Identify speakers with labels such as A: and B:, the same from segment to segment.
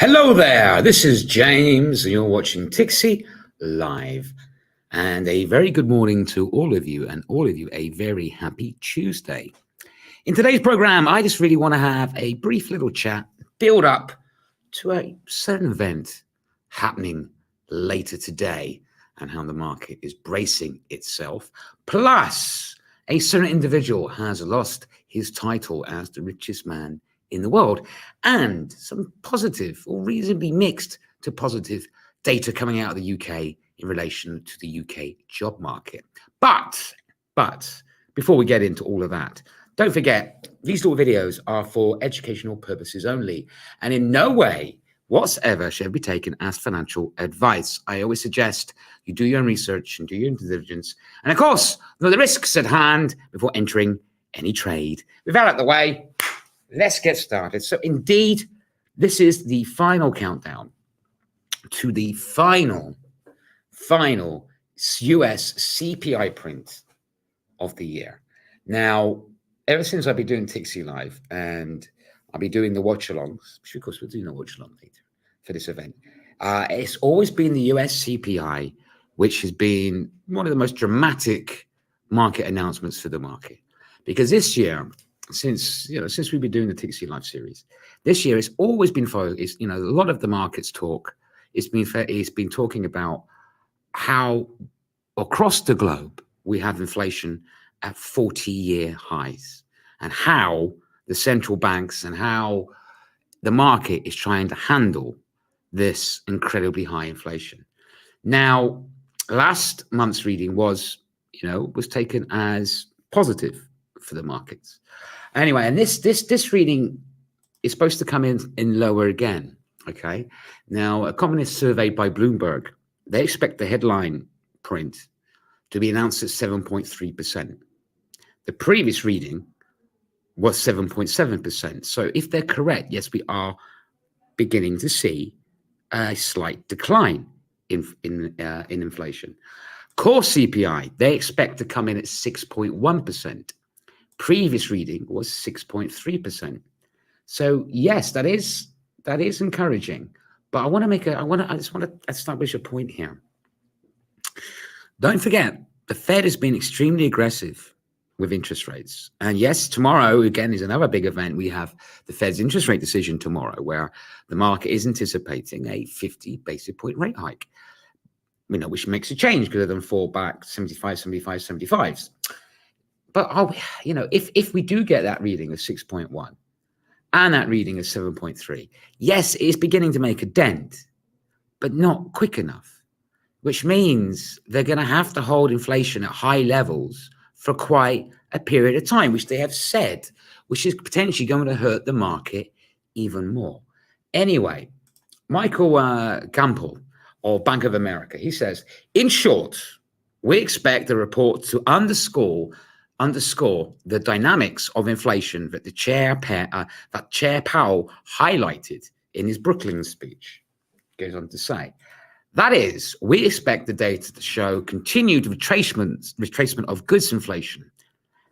A: Hello there, this is James, and you're watching Tixee Live. And a very good morning to all of you, and all of you a very happy Tuesday. In today's program, I just really want to have a brief little chat, build up to a certain event happening later today and how the market is bracing itself. Plus, a certain individual has lost his title as the richest man in the world, and some positive or reasonably mixed to positive data coming out of the UK in relation to the UK job market. But before we get into all of that, don't forget, these little videos are for educational purposes only, and in no way whatsoever should be taken as financial advice. I always suggest you do your own research and do your own due diligence, and of course, know the risks at hand before entering any trade. With that out of the way, let's get started. So indeed, this is the final countdown to the final US CPI print of the year. Now, ever since I've been doing Tixee Live and I'll be doing the watch-alongs, which of course we're doing a watch-along later for this event, it's always been the US CPI, which has been one of the most dramatic market announcements for the market. Because this year, since we've been doing the Tixee Live series, this year it's always been focused. A lot of the markets talk. It's been talking about how across the globe we have inflation at 40-year highs, and how the central banks and how the market is trying to handle this incredibly high inflation. Now, last month's reading was taken as positive for the markets. Anyway, and this reading is supposed to come in lower again. Okay. Now, a communist survey by Bloomberg, they expect the headline print to be announced at 7.3%. The previous reading was 7.7%. So if they're correct, yes, we are beginning to see a slight decline in inflation. Core CPI, they expect to come in at 6.1%. Previous reading was 6.3%. So yes, that is encouraging. But I just want to establish a point here. Don't forget, the Fed has been extremely aggressive with interest rates. And yes, tomorrow again is another big event. We have the Fed's interest rate decision tomorrow, where the market is anticipating a 50 basis point rate hike. Which makes a change because they don't fall back 75, 75s. But if we do get that reading of 6.1 and that reading of 7.3, yes, it's beginning to make a dent, but not quick enough, which means they're going to have to hold inflation at high levels for quite a period of time, which they have said, which is potentially going to hurt the market even more. Anyway, Michael Campbell of Bank of America, he says, in short, we expect the report to underscore the dynamics of inflation that Chair Powell highlighted in his Brooklyn speech. Goes on to say, that is, we expect the data to show continued retracement of goods inflation.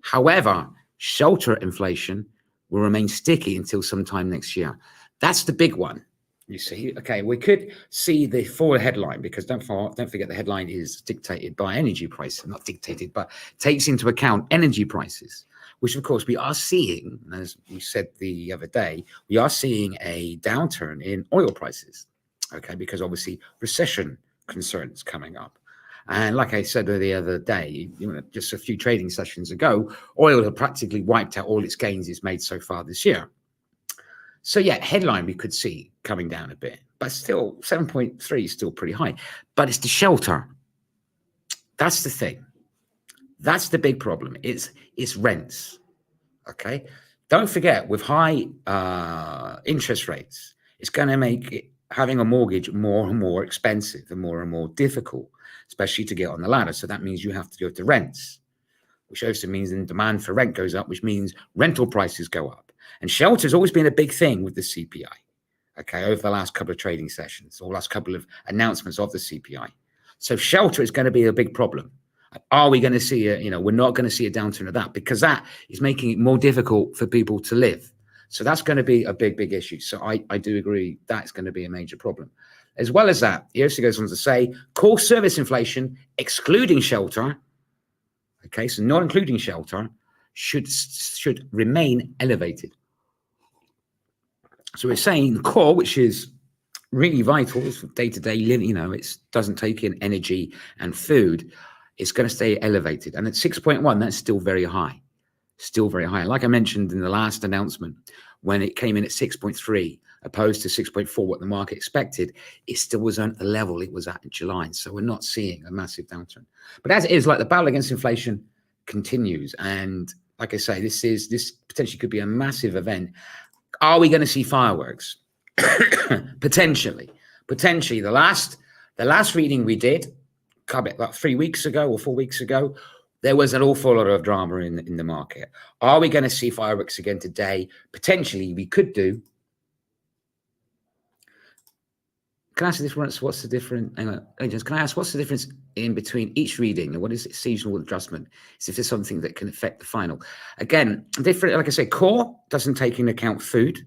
A: However, shelter inflation will remain sticky until sometime next year. That's the big one. You see, okay, we could see the forward headline, because don't forget the headline is dictated by energy prices, not dictated, but takes into account energy prices, which of course we are seeing, as we said the other day, we are seeing a downturn in oil prices, okay, because obviously recession concerns coming up. And like I said the other day, just a few trading sessions ago, oil had practically wiped out all its gains it's made so far this year. So yeah, headline we could see coming down a bit, but still 7.3 is still pretty high. But it's the shelter. That's the thing. That's the big problem. It's rents. Okay. Don't forget, with high interest rates, it's going to make having a mortgage more and more expensive and more difficult, especially to get on the ladder. So that means you have to go to rents, which also means the demand for rent goes up, which means rental prices go up. And shelter has always been a big thing with the CPI, okay, over the last couple of trading sessions or last couple of announcements of the CPI. So shelter is going to be a big problem. Are we going to see we're not going to see a downturn of that, because that is making it more difficult for people to live. So that's going to be a big issue. So I do agree that's going to be a major problem. As well as that, he also goes on to say, core service inflation, excluding shelter, okay, so not including shelter, should remain elevated. So we're saying core, which is really vital, it's day-to-day living, you know, it doesn't take in energy and food, it's going to stay elevated. And at 6.1, that's still very high. Still very high. Like I mentioned in the last announcement, when it came in at 6.3, opposed to 6.4, what the market expected, it still was at the level it was at in July. So we're not seeing a massive downturn. But as it is, like the battle against inflation continues. And like I say, this potentially could be a massive event. Are we going to see fireworks? Potentially. The last reading we did, about 3 weeks ago or 4 weeks ago, there was an awful lot of drama in the market. Are we going to see fireworks again today? Potentially, we could do. Can I ask this once? What's the difference? Hang on, agents. Can I ask what's the difference in between each reading and what is it seasonal adjustment? Is if there's something that can affect the final? Again, different. Like I say, core doesn't take into account food,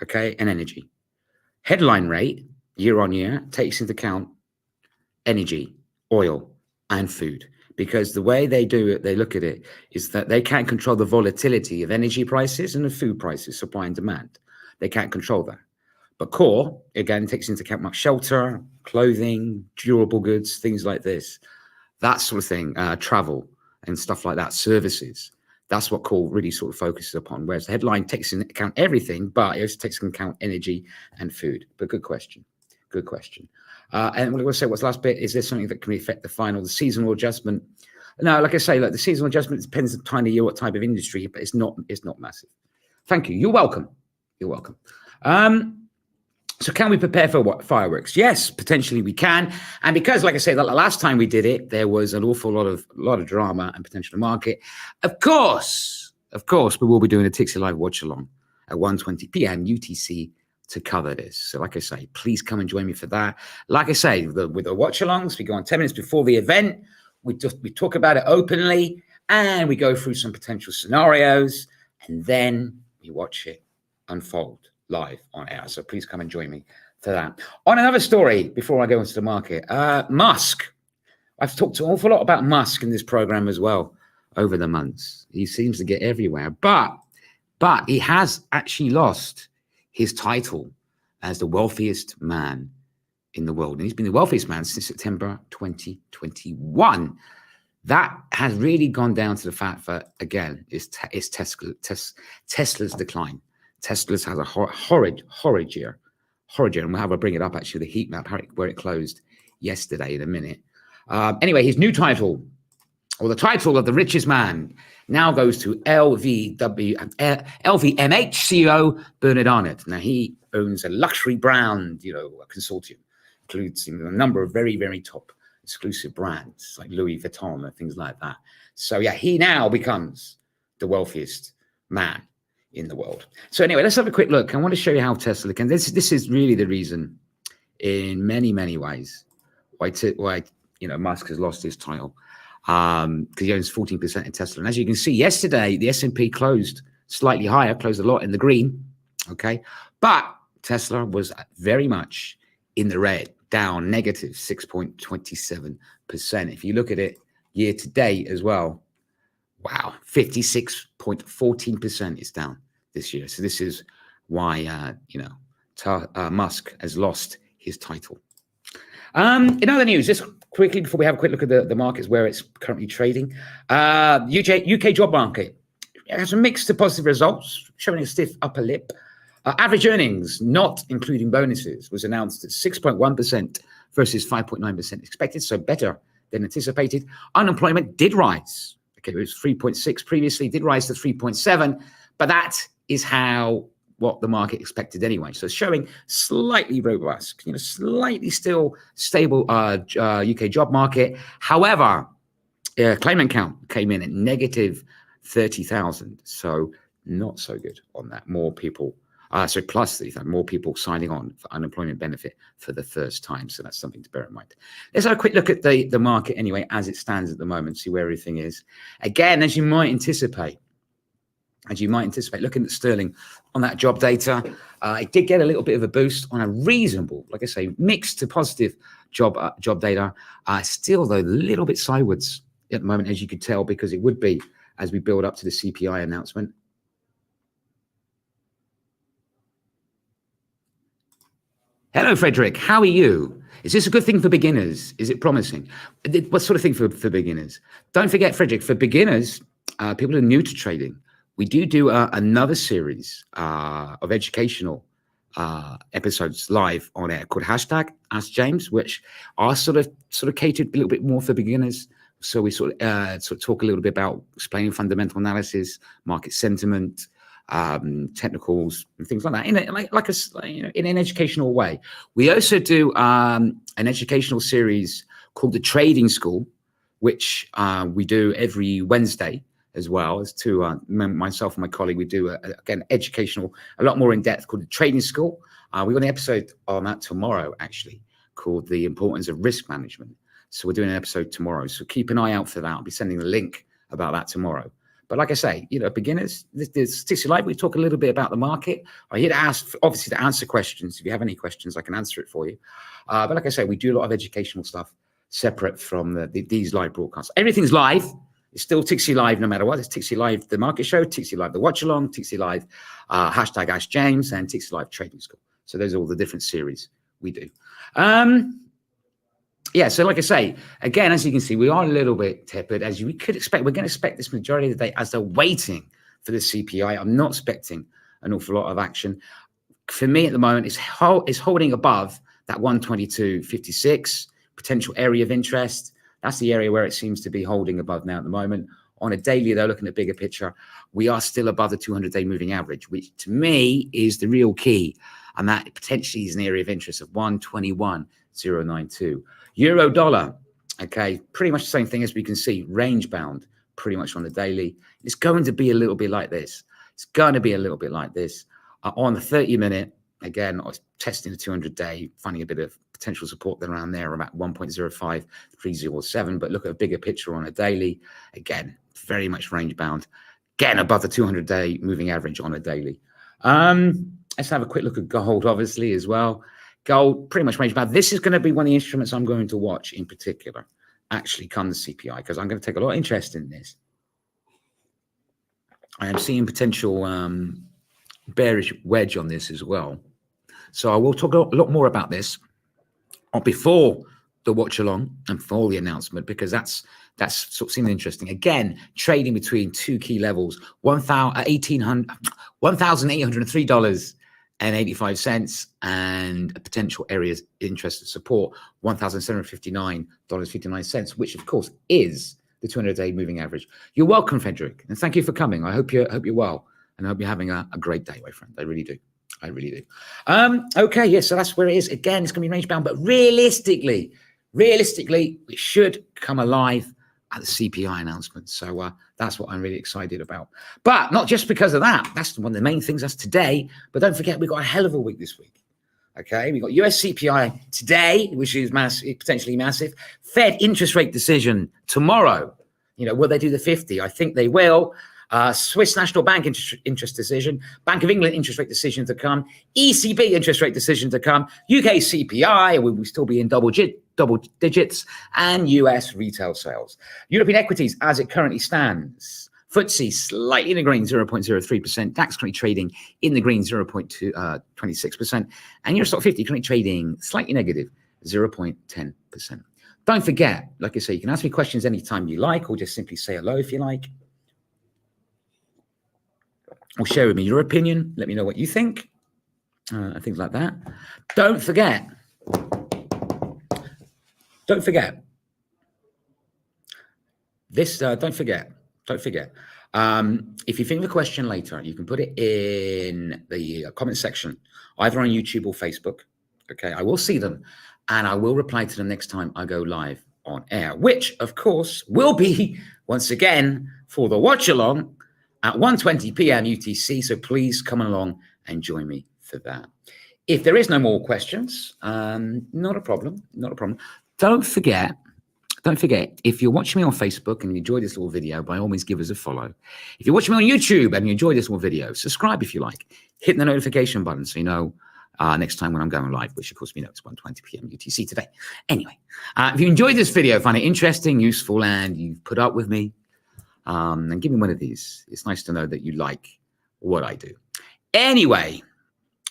A: okay, and energy. Headline rate year on year takes into account energy, oil, and food. Because the way they do it, they look at it, is that they can't control the volatility of energy prices and of food prices, supply and demand. They can't control that. But core, again, takes into account shelter, clothing, durable goods, things like this, that sort of thing, travel and stuff like that, services. That's what core really sort of focuses upon. Whereas the headline takes into account everything, but it also takes into account energy and food. But good question. Good question. And what I want to say, what's the last bit? Is there something that can affect the final, the seasonal adjustment? No, like I say, like the seasonal adjustment depends on the time of year, what type of industry, but it's not massive. Thank you. You're welcome. You're welcome. So can we prepare for what? Fireworks? Yes, potentially we can. And because, like I said, the last time we did it, there was an awful lot of drama and potential market. Of course, we will be doing a tixee Live watch along at 1:20 p.m. UTC to cover this. So like I say, please come and join me for that. Like I say, with the watch alongs, we go on 10 minutes before the event. We talk about it openly and we go through some potential scenarios and then we watch it unfold live on air. So please come and join me for that. On another story, before I go into the market, Musk. I've talked an awful lot about Musk in this program as well over the months. He seems to get everywhere, but he has actually lost his title as the wealthiest man in the world. And he's been the wealthiest man since September 2021. That has really gone down to the fact that, again, it's Tesla's decline. Tesla's has a horrid year. And we'll have a bring it up, actually, the heat map, where it closed yesterday in a minute. Anyway, his new title, or the title of the richest man, now goes to LVMH CEO Bernard Arnault. Now, he owns a luxury brand, a consortium, includes a number of very, very top exclusive brands like Louis Vuitton and things like that. So, yeah, he now becomes the wealthiest man in the world. So anyway, let's have a quick look. I want to show you how Tesla can. This is really the reason, in many, many ways, why Musk has lost his title. Because he owns 14% in Tesla. And as you can see, yesterday, the S&P closed slightly higher, closed a lot in the green, okay? But Tesla was very much in the red, down negative 6.27%. If you look at it year to date as well, wow, 56.14% is down this year. So this is why, Musk has lost his title. In other news, just quickly before we have a quick look at the markets where it's currently trading, UK job market has some mixed to positive results, showing a stiff upper lip. Average earnings, not including bonuses, was announced at 6.1% versus 5.9% expected, so better than anticipated. Unemployment did rise. Okay, it was 3.6 previously, did rise to 3.7, but that is what the market expected anyway. So showing slightly robust, slightly still stable UK job market. However, claimant count came in at negative 30,000. So not so good on that. More people, plus 30,000, more people signing on for unemployment benefit for the first time. So that's something to bear in mind. Let's have a quick look at the market anyway, as it stands at the moment, see where everything is. Again, as you might anticipate, as you might anticipate. Looking at sterling on that job data, it did get a little bit of a boost on a reasonable, like I say, mixed to positive job data. Still, though, a little bit sideways at the moment, as you could tell, because it would be as we build up to the CPI announcement. Hello, Frederick. How are you? Is this a good thing for beginners? Is it promising? What sort of thing for beginners? Don't forget, Frederick, for beginners, people who are new to trading, we do another series of educational episodes live on air called hashtag Ask James, which are sort of catered a little bit more for beginners. So we sort of talk a little bit about explaining fundamental analysis, market sentiment, technicals and things like that in an educational way. We also do an educational series called the Trading School, which we do every Wednesday as well as to myself and my colleague. We do again educational, a lot more in depth, called the Trading School. We got an episode on that tomorrow, actually, called The Importance of Risk Management. So we're doing an episode tomorrow. So keep an eye out for that. I'll be sending the link about that tomorrow. But like I say, beginners, this tixee Live, we talk a little bit about the market. I'm here to obviously to answer questions. If you have any questions, I can answer it for you. But like I say, we do a lot of educational stuff separate from these live broadcasts. Everything's live. It's still tixee Live no matter what. It's tixee Live, the market show, tixee Live, the watch along, tixee Live, hashtag Ask James, and tixee Live Trading School. So those are all the different series we do. Yeah, so like I say, again, as you can see, we are a little bit tepid, as we could expect. We're going to expect this majority of the day as they're waiting for the CPI. I'm not expecting an awful lot of action. For me at the moment, it's holding above that 122.56 potential area of interest. That's the area where it seems to be holding above now at the moment. On a daily, though, looking at bigger picture, we are still above the 200-day moving average, which to me is the real key. And that potentially is an area of interest of 121.092. Euro dollar, okay, pretty much the same thing as we can see, range bound pretty much on the daily. It's going to be a little bit like this. It's going to be a little bit like this. On the 30-minute, again, I was testing the 200-day, finding a bit of potential support then around there, about 1.05307. But look at a bigger picture on a daily. Again, very much range bound. Again, above the 200-day moving average on a daily. Let's have a quick look at gold, obviously, as well. Gold, pretty much range bound. This is going to be one of the instruments I'm going to watch in particular, actually, come the CPI, because I'm going to take a lot of interest in this. I am seeing potential bearish wedge on this as well. So I will talk a lot more about this before the watch along and for the announcement, because that's sort of seeming interesting. Again, trading between two key levels, $1,803.85 and a potential areas interest of support, $1,759.59, which of course is the 200-day moving average. You're welcome, Frederick, and thank you for coming. I hope you're well, and I hope you're having a great day, my friend. I really do. I really do. Okay, yes, so that's where it is. Again, it's going to be range bound, but realistically, we should come alive at the CPI announcement. So that's what I'm really excited about. But not just because of that. That's one of the main things. That's today. But don't forget, we've got a hell of a week this week. Okay, we've got US CPI today, which is potentially massive. Fed interest rate decision tomorrow. Will they do the 50? I think they will. Swiss National Bank interest decision, Bank of England interest rate decision to come, ECB interest rate decision to come, UK CPI, we will still be in double digits, and US retail sales. European equities as it currently stands. FTSE slightly in the green, 0.03%. DAX currently trading in the green, 0.26%. And Eurostock 50 currently trading slightly negative, 0.10%. Don't forget, like I say, you can ask me questions anytime you like, or just simply say hello if you like. Or share with me your opinion. Let me know what you think. And things like that. Don't forget. This, don't forget. If you think of a question later, you can put it in the comment section, either on YouTube or Facebook. Okay, I will see them, and I will reply to them next time I go live on air, which, of course, will be, once again, for the watch along at 1:20 p.m. UTC. So please come along and join me for that. If there is no more questions, not a problem. Don't forget, Don't forget, if you're watching me on Facebook and you enjoy this little video, by all means, give us a follow. If you're watching me on YouTube and you enjoy this little video, subscribe if you like. Hit the notification button so you know next time when I'm going live, which of course we know it's 1:20 p.m. UTC today. Anyway, if you enjoyed this video, find it interesting, useful, and you've put up with me, and give me one of these. It's nice to know that you like what I do. Anyway,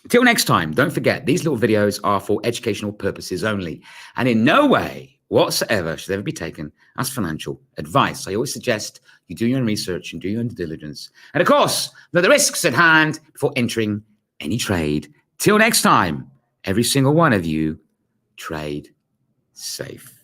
A: till next time, don't forget, these little videos are for educational purposes only, and in no way whatsoever should ever be taken as financial advice. I always suggest you do your own research and do your own due diligence. And of course, know the risks at hand before entering any trade. Till next time, every single one of you, trade safe.